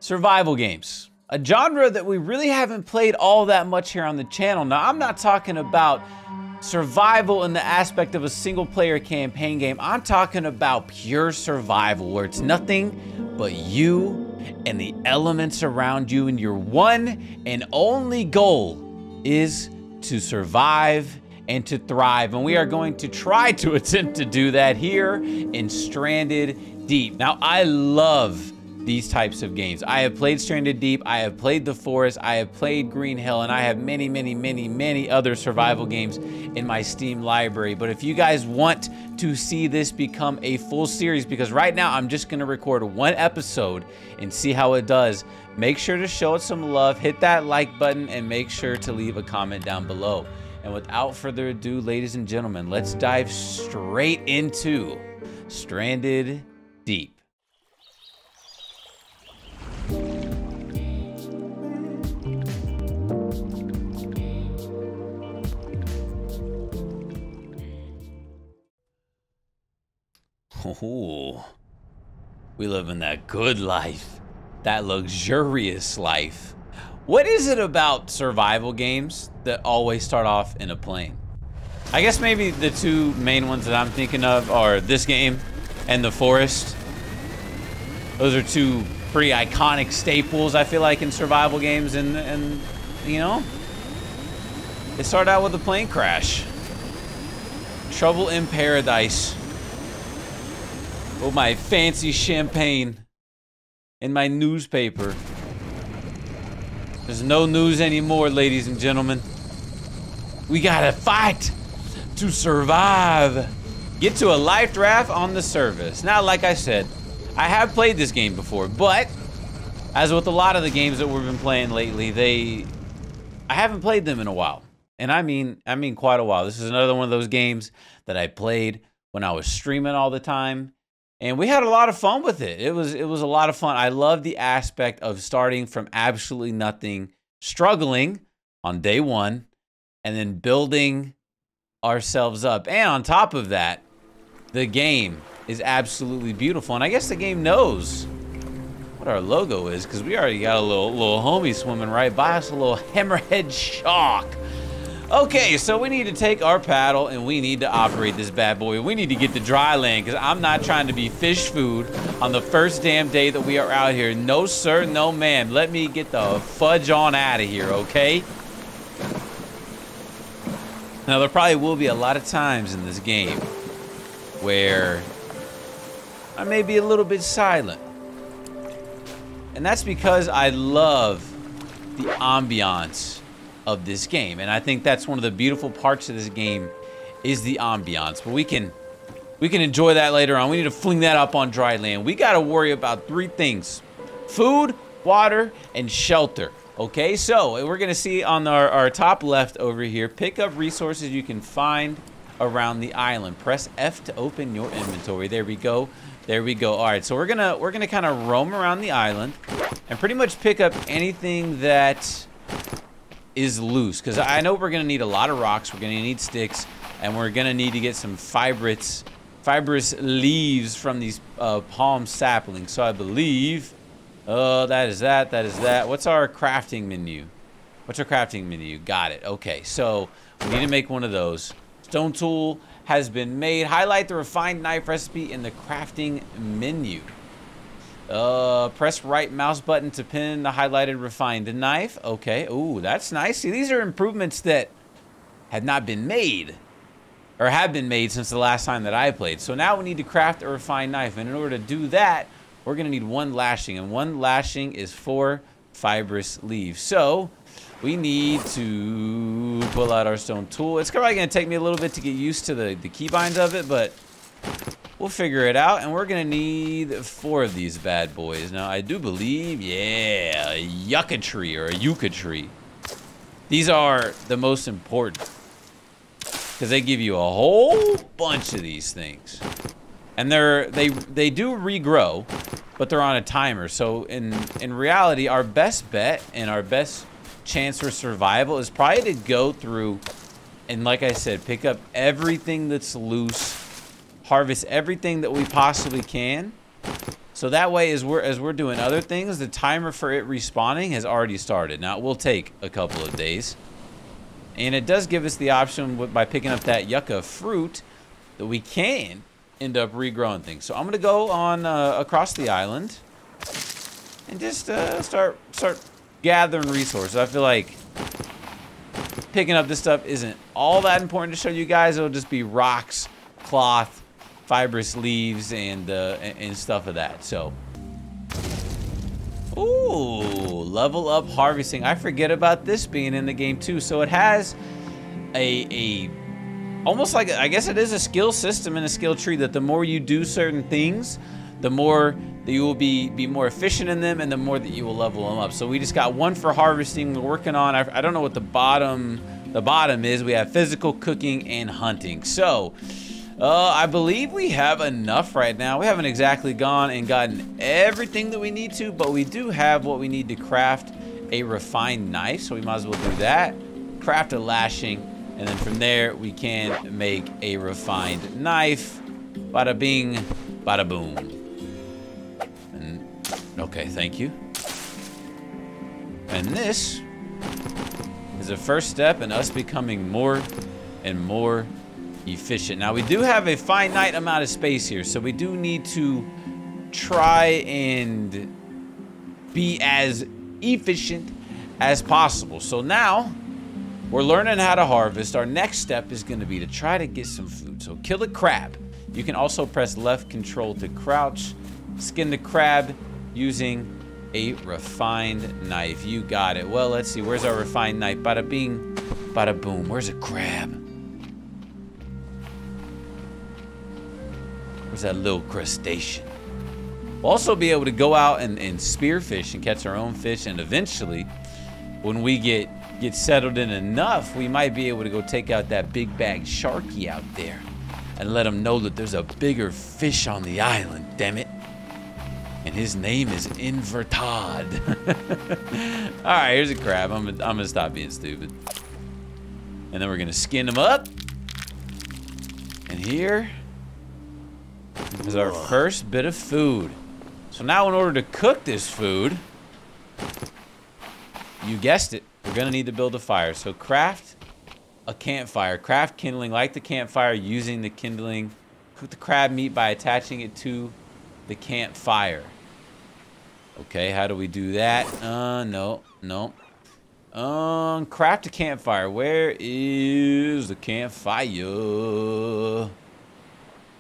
survival games, a genre that we really haven't played all that much here on the channel. Now, I'm not talking about survival in the aspect of a single player campaign game. I'm talking about pure survival, where it's nothing but you and the elements around you, and your one and only goal is to survive and to thrive. And we are going to try to attempt to do that here in Stranded Deep. Now, I love these types of games. I have played Stranded Deep, I have played The Forest, I have played Green Hill, and I have many other survival games in my Steam library. But if you guys want to see this become a full series, because right now I'm just gonna record one episode and see how it does, make sure to show it some love, hit that like button, and make sure to leave a comment down below. And without further ado, ladies and gentlemen, let's dive straight into Stranded Deep. Oh, we live in that good life, that luxurious life. What is it about survival games that always start off in a plane? I guess maybe the two main ones that I'm thinking of are this game and The Forest. Those are two pretty iconic staples, I feel like, in survival games, and you know, they start out with a plane crash. Trouble in Paradise. Oh, my fancy champagne in my newspaper. There's no news anymore, ladies and gentlemen. We gotta fight to survive. Get to a life raft on the surface. Now, like I said, I have played this game before, but as with a lot of the games that we've been playing lately, I haven't played them in a while. And I mean quite a while. This is another one of those games that I played when I was streaming all the time. And we had a lot of fun with it. It was a lot of fun. I love the aspect of starting from absolutely nothing, struggling on day one, and then building ourselves up. And on top of that, the game is absolutely beautiful. And I guess the game knows what our logo is, because we already got a little homie swimming right by us, a little hammerhead shark. Okay, so we need to take our paddle and we need to operate this bad boy. We need to get to dry land, because I'm not trying to be fish food on the first damn day that we are out here. No sir, no ma'am. Let me get the fudge on out of here, okay? Now, there probably will be a lot of times in this game where I may be a little bit silent. And that's because I love the ambiance of this game, and I think that's one of the beautiful parts of this game is the ambiance. But we can enjoy that later on. We need to fling that up on dry land. We got to worry about three things: food, water, and shelter. Okay, so we're gonna see on our top left over here, pick up resources you can find around the island. Press F to open your inventory. There we go. There we go. All right, so we're gonna kind of roam around the island and pretty much pick up anything that is loose, because I know we're gonna need a lot of rocks, we're gonna need sticks, and we're gonna need to get some fibrous leaves from these palm saplings. So I believe that is that. What's our crafting menu? Got it. Okay, so we need to make one of those. Stone tool has been made. Highlight the refined knife recipe in the crafting menu. Press right mouse button to pin the highlighted refined knife. Okay. Ooh, that's nice. See, these are improvements that have not been made, or have been made since the last time that I played. So now we need to craft a refined knife, and in order to do that, we're gonna need one lashing, and one lashing is 4 fibrous leaves. So we need to pull out our stone tool. It's probably gonna take me a little bit to get used to the keybinds of it, but we'll figure it out. And we're gonna need 4 of these bad boys. Now, I do believe, yeah, a yucca tree or a yucca tree. These are the most important, because they give you a whole bunch of these things. And they do regrow, but they're on a timer. So in reality, our best bet and our best chance for survival is probably to go through and, like I said, pick up everything that's loose, harvest everything that we possibly can, So that way, as we're doing other things, the timer for it respawning has already started. Now, it will take a couple of days. And it does give us the option by picking up that yucca fruit that we can end up regrowing things. So I'm going to go on across the island and just start gathering resources. I feel like picking up this stuff isn't all that important to show you guys. It'll just be rocks, cloth, fibrous leaves, and stuff of that. So, ooh, level up harvesting. I forget about this being in the game too. So it has a almost like, I guess it is a skill system and a skill tree, that the more you do certain things, the more that you will be more efficient in them, and the more that you will level them up. So we just got one for harvesting. We're working on, I don't know what the bottom is. We have physical, cooking, and hunting. So I believe we have enough right now. We haven't exactly gone and gotten everything that we need to, but we do have what we need to craft a refined knife, so we might as well do that. Craft a lashing, and then from there we can make a refined knife. Bada bing, bada boom. And okay, thank you. And this is the first step in us becoming more and more efficient. Now, we do have a finite amount of space here, so we do need to try and be as efficient as possible. So now we're learning how to harvest. Our next step is going to be to try to get some food. So kill a crab. You can also press left control to crouch. Skin the crab using a refined knife. You got it. Well, let's see. Where's our refined knife? Bada bing, bada boom. Where's a crab? Where's that little crustacean? We'll also be able to go out and spearfish and catch our own fish, and eventually, when we get settled in enough, we might be able to go take out that big bag sharky out there and let him know that there's a bigger fish on the island, damn it. And his name is Invertad. All right, here's a crab. I'm gonna stop being stupid. And then we're gonna skin him up. And here is our first bit of food. So now, in order to cook this food, you guessed it, we're gonna need to build a fire. So craft a campfire. Craft kindling, light the campfire using the kindling. Cook the crab meat by attaching it to the campfire. Okay, how do we do that? No. Craft a campfire. Where is the campfire?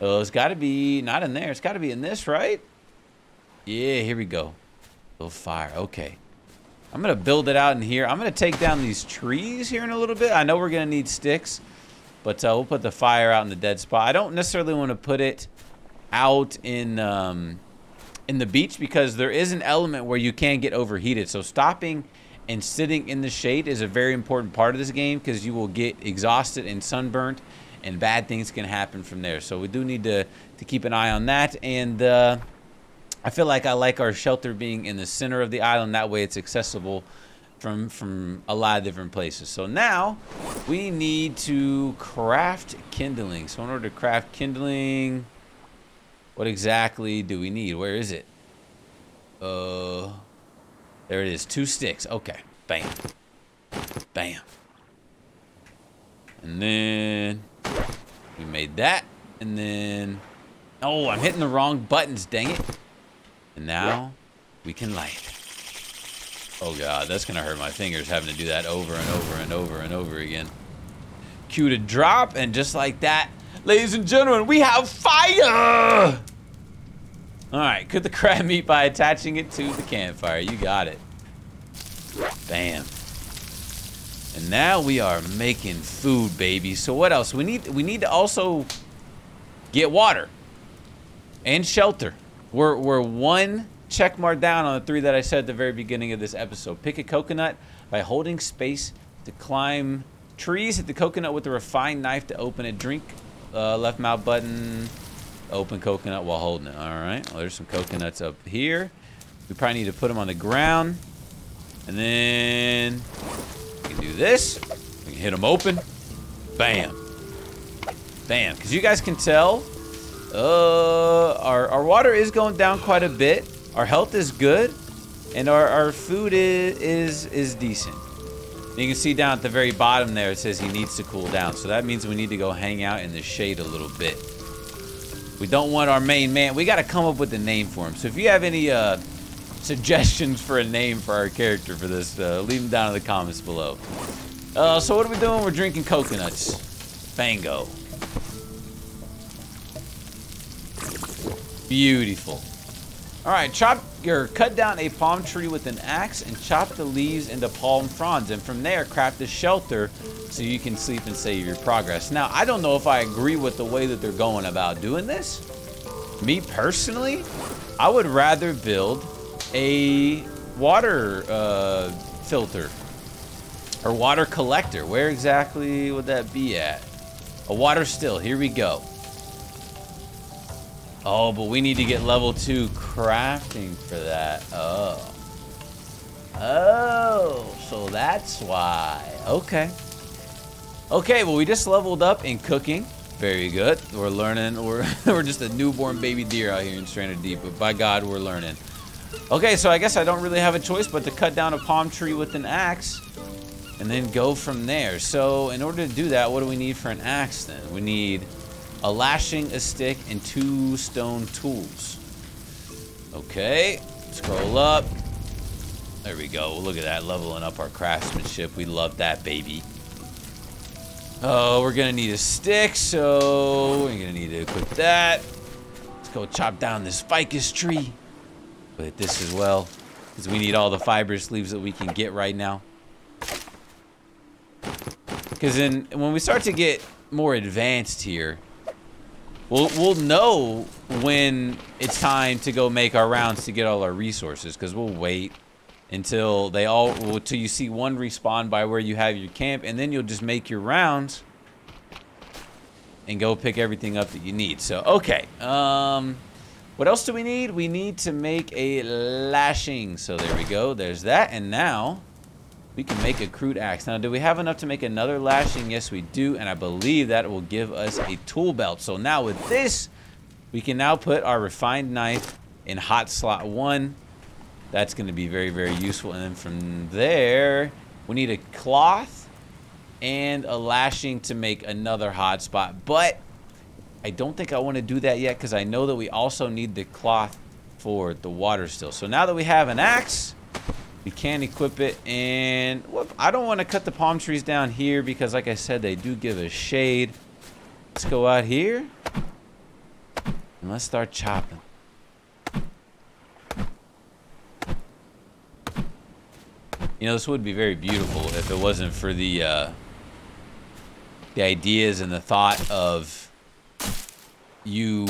Oh, it's got to be not in there. It's got to be in this, right? Yeah, here we go. Little fire. Okay. I'm going to build it out in here. I'm going to take down these trees here in a little bit. I know we're going to need sticks, but we'll put the fire out in the dead spot. I don't necessarily want to put it out in the beach, because there is an element where you can get overheated. So stopping and sitting in the shade is a very important part of this game, because you will get exhausted and sunburnt, and bad things can happen from there. So we do need to keep an eye on that. And I feel like I like our shelter being in the center of the island. That way it's accessible from a lot of different places. So now we need to craft kindling. So in order to craft kindling, what exactly do we need? Where is it? There it is. 2 sticks. Okay. Bam. Bam. And then we made that. And then, oh, I'm hitting the wrong buttons, dang it. And now we can light. Oh God, that's gonna hurt my fingers having to do that over and over and over and over again. Cue to drop, and just like that, ladies and gentlemen, we have fire! Alright, cook the crab meat by attaching it to the campfire. You got it. Bam. And now we are making food, baby. So what else? We need to also get water and shelter. We're 1 check mark down on the 3 that I said at the very beginning of this episode. Pick a coconut by holding space to climb trees. Hit the coconut with a refined knife to open it. Drink left mouse button. Open coconut while holding it. All right. Well, there's some coconuts up here. We probably need to put them on the ground. And then we can do this. We can hit them open. Bam. Bam. Because you guys can tell, Our water is going down quite a bit. Our health is good, and our food is decent. You can see down at the very bottom there, it says he needs to cool down. So that means we need to go hang out in the shade a little bit. We don't want our main man. We got to come up with a name for him. So if you have any suggestions for a name for our character for this, leave them down in the comments below. So what are we doing? We're drinking coconuts. Bango. Beautiful. All right, cut down a palm tree with an axe and chop the leaves into palm fronds. And from there, craft a shelter so you can sleep and save your progress. Now, I don't know if I agree with the way that they're going about doing this. Me personally, I would rather build a water filter or water collector. Where exactly would that be at? A water still. Here we go. Oh, but we need to get level 2 crafting for that. Oh, so that's why. Okay. Okay, well, we just leveled up in cooking. Very good. We're learning. We're just a newborn baby deer out here in Stranded Deep, but by God, we're learning. Okay, so I guess I don't really have a choice but to cut down a palm tree with an axe and then go from there. So in order to do that, what do we need for an axe then? We need a lashing, a stick, and 2 stone tools. Okay, scroll up. There we go. Look at that, leveling up our craftsmanship. We love that, baby. Oh, we're gonna need a stick, so we're gonna need to equip that. Let's go chop down this ficus tree. But this as well, because we need all the fibrous leaves that we can get right now. Because then when we start to get more advanced here, we'll know when it's time to go make our rounds to get all our resources, because we'll wait until till you see one respawn by where you have your camp, and then you'll just make your rounds and go pick everything up that you need. So okay, what else do we need? We need to make a lashing. So there we go. There's that, and now we can make a crude axe. Now, do we have enough to make another lashing? Yes, we do, and I believe that will give us a tool belt. So now with this, we can now put our refined knife in hot slot 1. That's going to be very, very useful. And then from there, we need a cloth and a lashing to make another hot spot. But I don't think I want to do that yet, because I know that we also need the cloth for the water still. So now that we have an axe, we can equip it, and whoop, I don't want to cut the palm trees down here because, like I said, they do give us shade. Let's go out here and let's start chopping. You know, this would be very beautiful if it wasn't for the ideas and the thought of you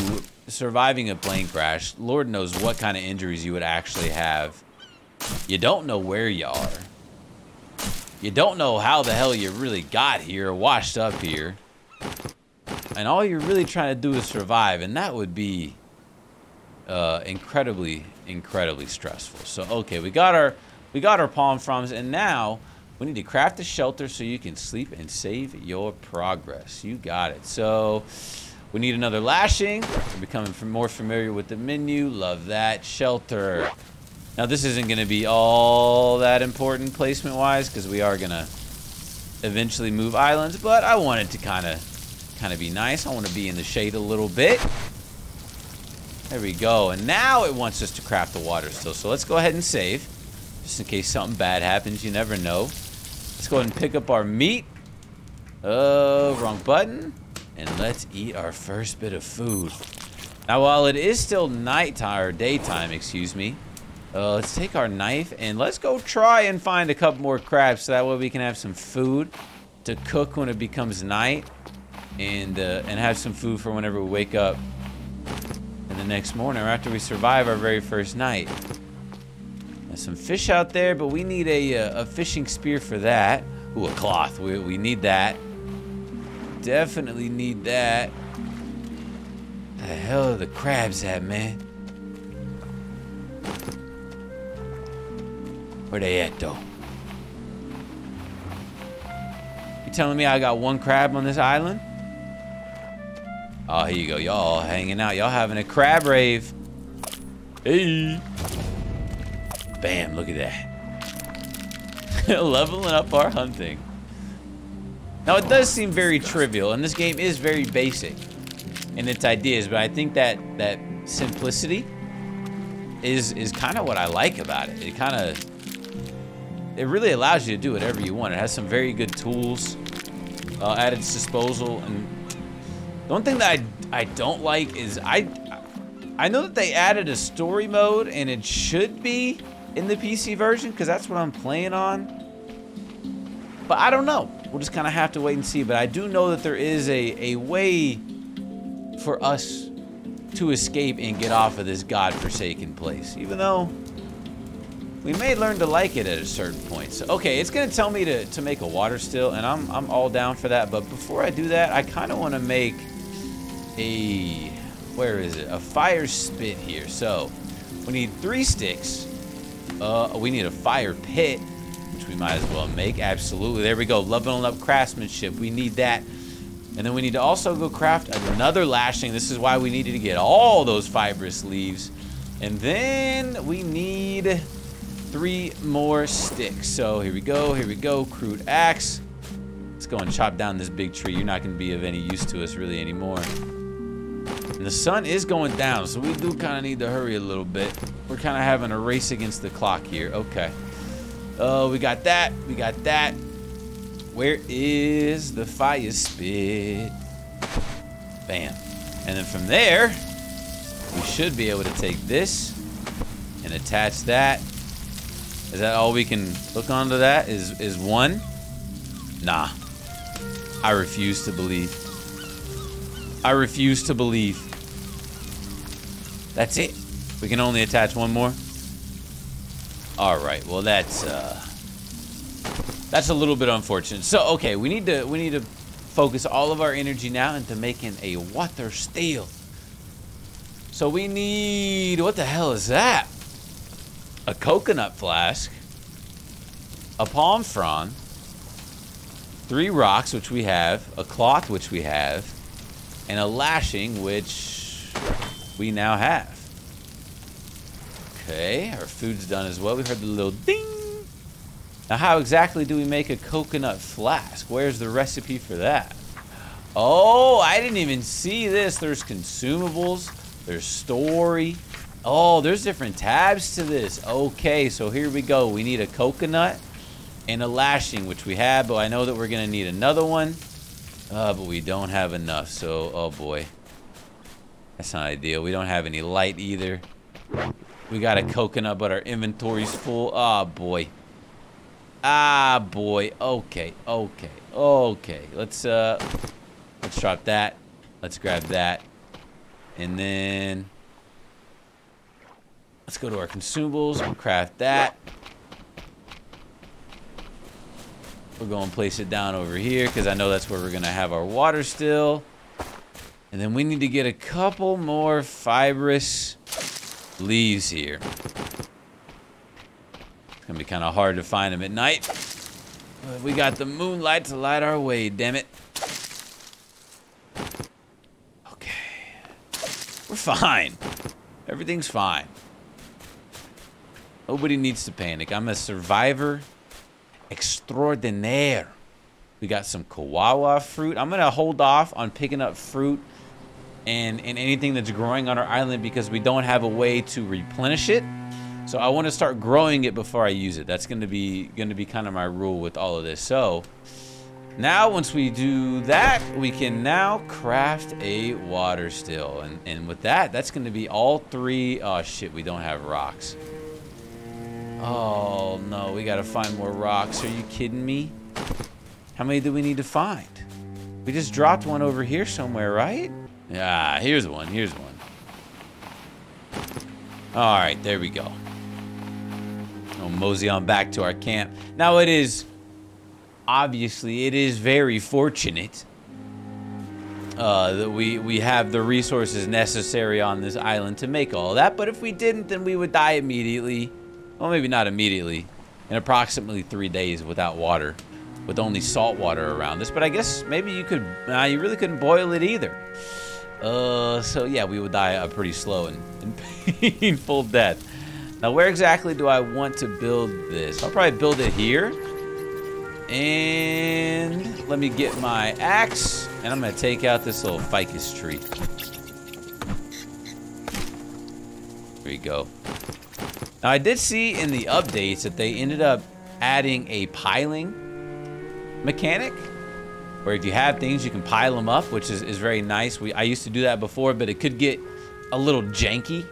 surviving a plane crash. Lord knows what kind of injuries you would actually have. You don't know where you are. You don't know how the hell you really got here, washed up here. And all you're really trying to do is survive, and that would be incredibly, incredibly stressful. So, okay, we got our palm fronds, and now we need to craft a shelter so you can sleep and save your progress. You got it. So we need another lashing. We're becoming more familiar with the menu. Love that. Shelter. Now, this isn't going to be all that important placement-wise, because we are going to eventually move islands, but I want it to kind of be nice. I want to be in the shade a little bit. There we go. And now it wants us to craft the water still. So let's go ahead and save, just in case something bad happens. You never know. Let's go ahead and pick up our meat. Wrong button. And let's eat our first bit of food. Now, while it is still nighttime, or daytime, excuse me, let's take our knife and let's go try and find a couple more crabs so that way we can have some food to cook when it becomes night, and have some food for whenever we wake up in the next morning or after we survive our very first night. There's some fish out there, but we need a fishing spear for that. Ooh, a cloth. We need that. Definitely need that. The hell are the crabs at, man? Where they at, though? You telling me I got one crab on this island? Oh, here you go. Y'all hanging out. Y'all having a crab rave. Hey. Bam, look at that. Leveling up our hunting. Now, it does seem very trivial, and this game is very basic in its ideas, but I think that simplicity is kind of what I like about it. It really allows you to do whatever you want. It has some very good tools at its disposal, and the one thing that I don't like is I know that they added a story mode, and it should be in the PC version because that's what I'm playing on. But I don't know. We'll just kind of have to wait and see. But I do know that there is a way for us to escape and get off of this godforsaken place, even though we may learn to like it at a certain point. So, okay, it's gonna tell me to make a water still, and I'm all down for that. But before I do that, I kind of want to make a, where is it? A fire spit here. So we need 3 sticks. We need a fire pit, which we might as well make. Absolutely. There we go. Leveling up craftsmanship. We need that. And then we need to also go craft another lashing. This is why we needed to get all those fibrous leaves. And then we need 3 more sticks. So here we go. Here we go. Crude axe. Let's go and chop down this big tree. You're not going to be of any use to us really anymore. And the sun is going down, so we do kind of need to hurry a little bit. We're kind of having a race against the clock here. Okay. Oh, we got that. We got that. Where is the fire spit? Bam. And then from there, we should be able to take this and attach that. Is that all we can hook onto that? Is 1? Nah. I refuse to believe. I refuse to believe. That's it. We can only attach 1 more. All right. Well, that's a little bit unfortunate. So, okay, we need to focus all of our energy now into making a water steel. So we need, what the hell is that? A coconut flask, a palm frond, 3 rocks, which we have, a cloth, which we have, and a lashing, which we now have. Okay, our food's done as well. We heard the little ding. Now, how exactly do we make a coconut flask? Where's the recipe for that? Oh, I didn't even see this. There's consumables. There's story. Oh, there's different tabs to this. Okay, so here we go. We need a coconut and a lashing, which we have, but I know that we're going to need another one. But we don't have enough, so, oh boy. That's not ideal. We don't have any light either. We got a coconut, but our inventory's full. Oh boy. Ah, boy. Okay, okay, okay. Let's drop that. Let's grab that. And then let's go to our consumables and craft that. We'll go and place it down over here because I know that's where we're going to have our water still. And then we need to get a couple more fibrous leaves here. It's going to be kind of hard to find them at night. But we got the moonlight to light our way, damn it. Okay. We're fine. Everything's fine. Nobody needs to panic. I'm a survivor extraordinaire. We got some kawawa fruit. I'm going to hold off on picking up fruit and anything that's growing on our island because we don't have a way to replenish it. So I want to start growing it before I use it. That's going to be kind of my rule with all of this. So now once we do that, we can now craft a water still. And with that, that's going to be all 3. Oh shit, we don't have rocks. Oh no, we got to find more rocks. Are you kidding me? How many do we need to find? We just dropped one over here somewhere, right? Yeah, here's one. Here's one. All right, there we go. We'll mosey on back to our camp. Now it is, obviously, it is very fortunate that we have the resources necessary on this island to make all that. But if we didn't, then we would die immediately. Well, maybe not immediately. In approximately 3 days without water, with only salt water around us. But I guess maybe you could, you really couldn't boil it either. So yeah, we would die a pretty slow and painful death. Now, where exactly do I want to build this? I'll probably build it here. And let me get my axe, and I'm gonna take out this little ficus tree. There you go. Now, I did see in the updates that they ended up adding a piling mechanic, where if you have things, you can pile them up, which is very nice. I used to do that before, but it could get a little janky,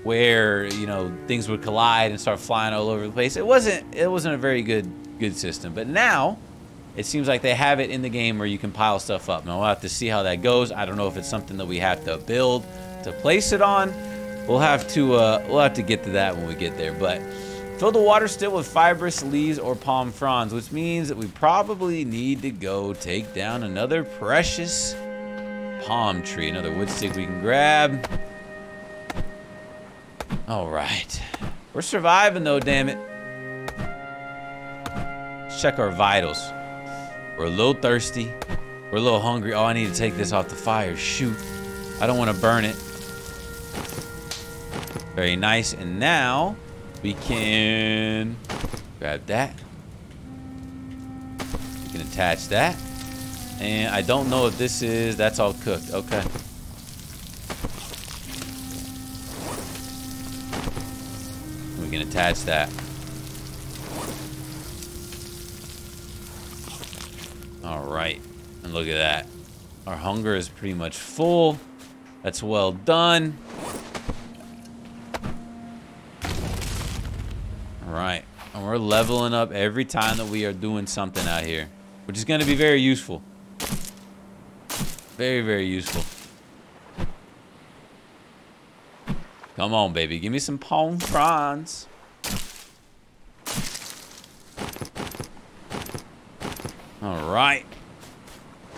where, you know, things would collide and start flying all over the place. It wasn't a very good system, but now it seems like they have it in the game where you can pile stuff up. Now we'll have to see how that goes. I don't know if it's something that we have to build to place it on. We'll have to get to that when we get there. But fill the water still with fibrous leaves or palm fronds, which means that we probably need to go take down another precious palm tree, another wood stick we can grab. All right, we're surviving though, damn it. Let's check our vitals. We're a little thirsty. We're a little hungry. Oh, I need to take this off the fire. Shoot, I don't want to burn it. Very nice. And now we can grab that. We can attach that. And I don't know if that's all cooked. Okay. We can attach that. All right, and look at that. Our hunger is pretty much full. That's well done. All right, and we're leveling up every time that we are doing something out here, which is going to be very useful. Very, very useful. Come on, baby. Give me some palm fronds. All right.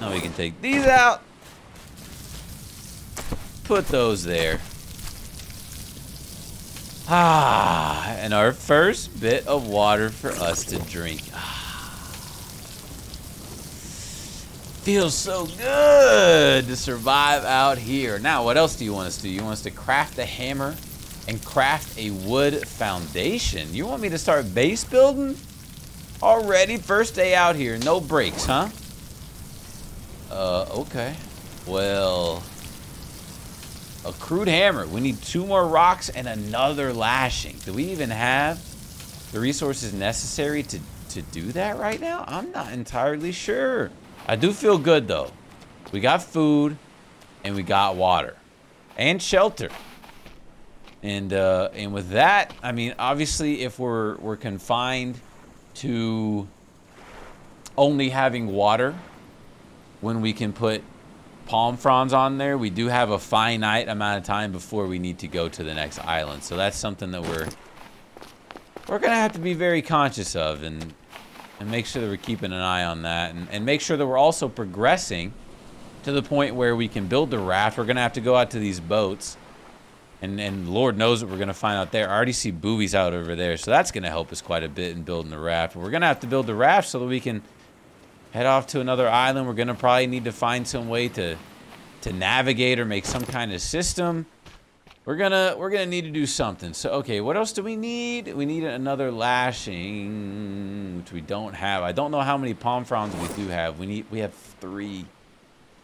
Now we can take these out. Put those there. Ah, and our first bit of water for us to drink. Feels so good to survive out here. Now, what else do you want us to do? You want us to craft a hammer and craft a wood foundation. You want me to start base building? Already, first day out here, no breaks, huh? Okay. Well, a crude hammer. We need 2 more rocks and another lashing. Do we even have the resources necessary to do that right now? I'm not entirely sure. I do feel good though. We got food and we got water and shelter. And with that, I mean, obviously if we're confined to only having water when we can put palm fronds on there, we do have a finite amount of time before we need to go to the next island. So that's something that we're gonna have to be very conscious of and make sure that we're keeping an eye on that and make sure that we're also progressing to the point where we can build the raft. We're gonna have to go out to these boats and Lord knows what we're gonna find out there. I already see buoys out over there, so that's gonna help us quite a bit in building the raft. We're gonna have to build the raft so that we can head off to another island. We're gonna probably need to find some way to navigate or make some kind of system. We're gonna need to do something. So okay, what else do we need? We need another lashing, which we don't have. I don't know how many palm fronds we do have. We have 3.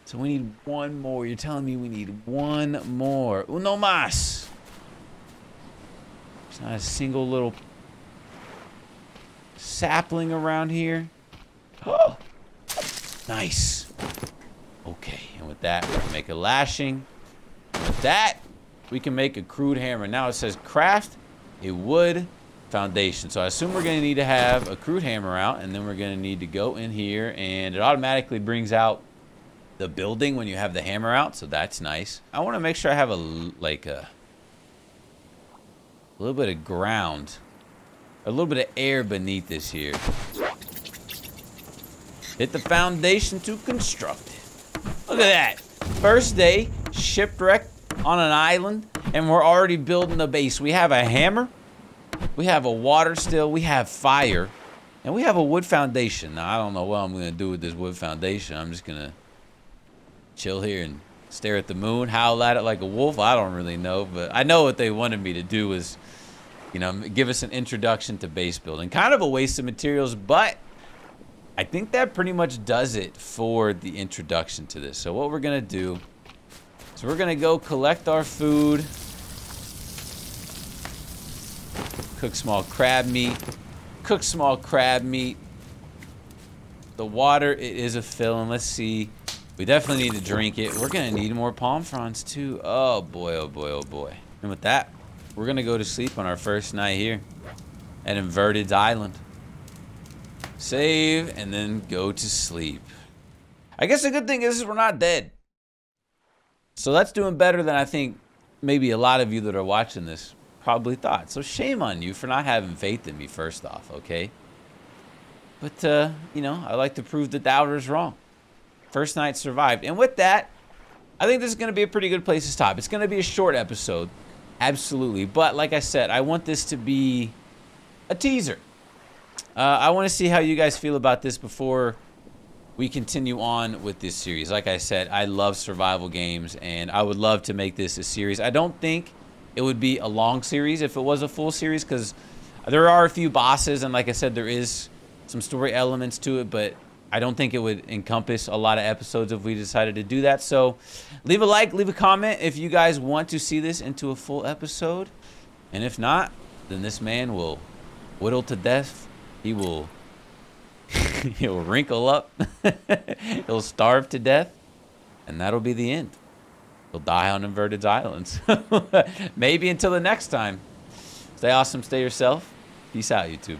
So we need 1 more. You're telling me we need 1 more. Uno más. There's not a single little sapling around here. Oh, nice. Okay, and with that, we can make a lashing. And with that, we can make a crude hammer. Now it says craft a wood foundation. So I assume we're going to need to have a crude hammer out, and then we're going to need to go in here, and it automatically brings out the building when you have the hammer out, so that's nice. I want to make sure I have a little bit of ground, a little bit of air beneath this here. Hit the foundation to construct it. Look at that. First day, shipwrecked on an island, and we're already building a base. We have a hammer, we have a water still, we have fire, and we have a wood foundation. Now, I don't know what I'm going to do with this wood foundation. I'm just going to chill here and Stare at the moon, howl at it like a wolf. I don't really know, but I know what they wanted me to do was, you know, give us an introduction to base building. Kind of a waste of materials, but I think that pretty much does it for the introduction to this. So what we're going to do is we're going to go collect our food. Cook small crab meat. Cook small crab meat. The water, it is a filling. Let's see. We definitely need to drink it. We're going to need more palm fronds too. Oh boy, oh boy, oh boy. And with that, we're going to go to sleep on our first night here at Inverted Island. Save and then go to sleep. I guess the good thing is we're not dead. So that's doing better than I think maybe a lot of you that are watching this probably thought. So shame on you for not having faith in me first off, okay? But, you know, I like to prove the doubters wrong. First night survived. And with that, I think this is going to be a pretty good place to stop. It's going to be a short episode. Absolutely. But like I said, I want this to be a teaser. I want to see how you guys feel about this before we continue on with this series. Like I said, I love survival games, and I would love to make this a series. I don't think it would be a long series if it was a full series, because there are a few bosses, and like I said, there is some story elements to it, but I don't think it would encompass a lot of episodes if we decided to do that. So leave a like, leave a comment if you guys want to see this into a full episode. And if not, then this man will whittle to death. He will he'll wrinkle up. He'll starve to death. And that'll be the end. He'll die on Inverted Islands. Maybe until the next time. Stay awesome, stay yourself. Peace out, YouTube.